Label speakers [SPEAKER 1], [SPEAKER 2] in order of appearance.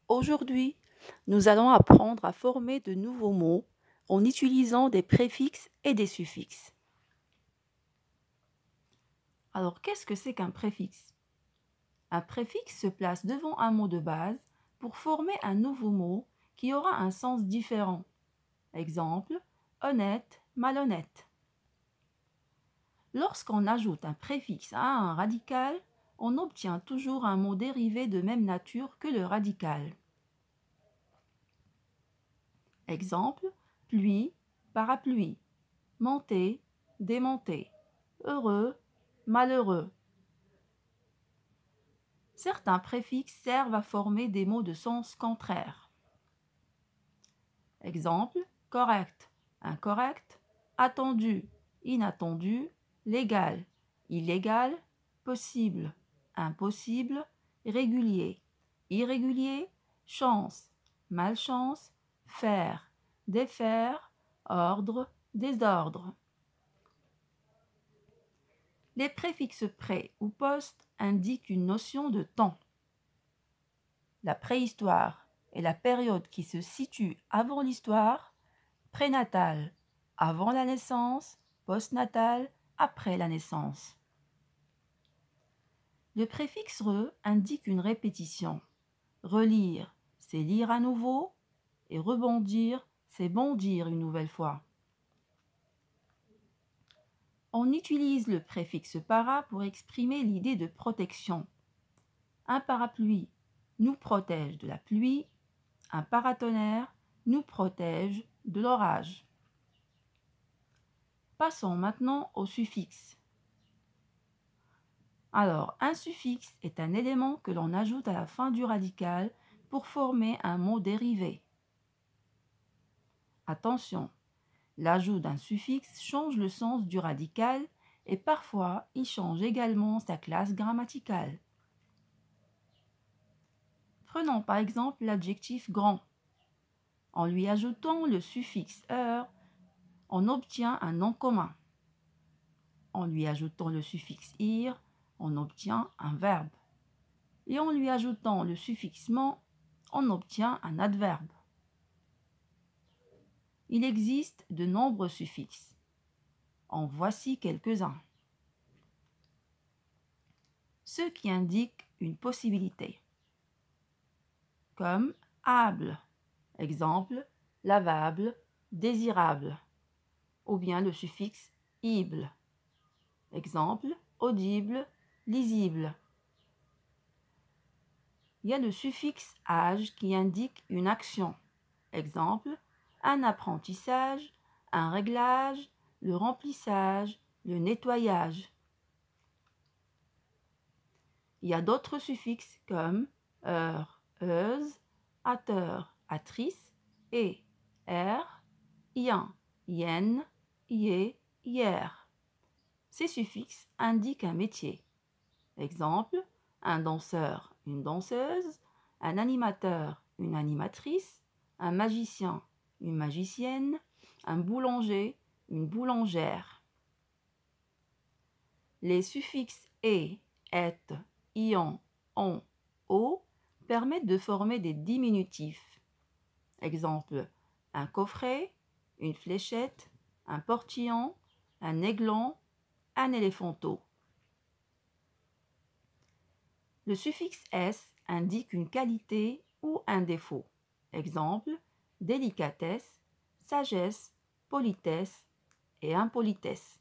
[SPEAKER 1] Aujourd'hui, nous allons apprendre à former de nouveaux mots en utilisant des préfixes et des suffixes. Alors, qu'est-ce que c'est qu'un préfixe? Un préfixe se place devant un mot de base pour former un nouveau mot qui aura un sens différent. Exemple, honnête, malhonnête. Lorsqu'on ajoute un préfixe à un radical, on obtient toujours un mot dérivé de même nature que le radical. Exemple, pluie, parapluie, monter, démonter, heureux, malheureux. Certains préfixes servent à former des mots de sens contraire. Exemple, correct, incorrect, attendu, inattendu, légal, illégal, possible, impossible, régulier, irrégulier, chance, malchance, faire, défaire, ordre, désordre. Les préfixes pré ou post indiquent une notion de temps. La préhistoire est la période qui se situe avant l'histoire, prénatale avant la naissance, postnatale après la naissance. Le préfixe re indique une répétition. Relire, c'est lire à nouveau, et rebondir, c'est bondir une nouvelle fois. On utilise le préfixe para pour exprimer l'idée de protection. Un parapluie nous protège de la pluie, un paratonnerre nous protège de l'orage. Passons maintenant au suffixe. Alors, un suffixe est un élément que l'on ajoute à la fin du radical pour former un mot dérivé. Attention, l'ajout d'un suffixe change le sens du radical et parfois il change également sa classe grammaticale. Prenons par exemple l'adjectif grand. En lui ajoutant le suffixe -er, on obtient un nom commun. En lui ajoutant le suffixe -ir, on obtient un verbe. Et en lui ajoutant le suffixe -ment, on obtient un adverbe. Il existe de nombreux suffixes. En voici quelques-uns. Ceux qui indiquent une possibilité. Comme able, exemple lavable, désirable, ou bien le suffixe ible, exemple audible, lisible. Il y a le suffixe age qui indique une action, exemple un apprentissage, un réglage, le remplissage, le nettoyage. Il y a d'autres suffixes comme heure, heuse, ateur, atrice et er, ien, yen, ié, hier. Ces suffixes indiquent un métier. Exemple, un danseur, une danseuse, un animateur, une animatrice, un magicien, une magicienne, un boulanger, une boulangère. Les suffixes et, et, ion, on, o permettent de former des diminutifs. Exemple, un coffret, une fléchette, un portillon, un aiglon, un éléphanteau. Le suffixe s indique une qualité ou un défaut. Exemple, délicatesse, sagesse, politesse et impolitesse.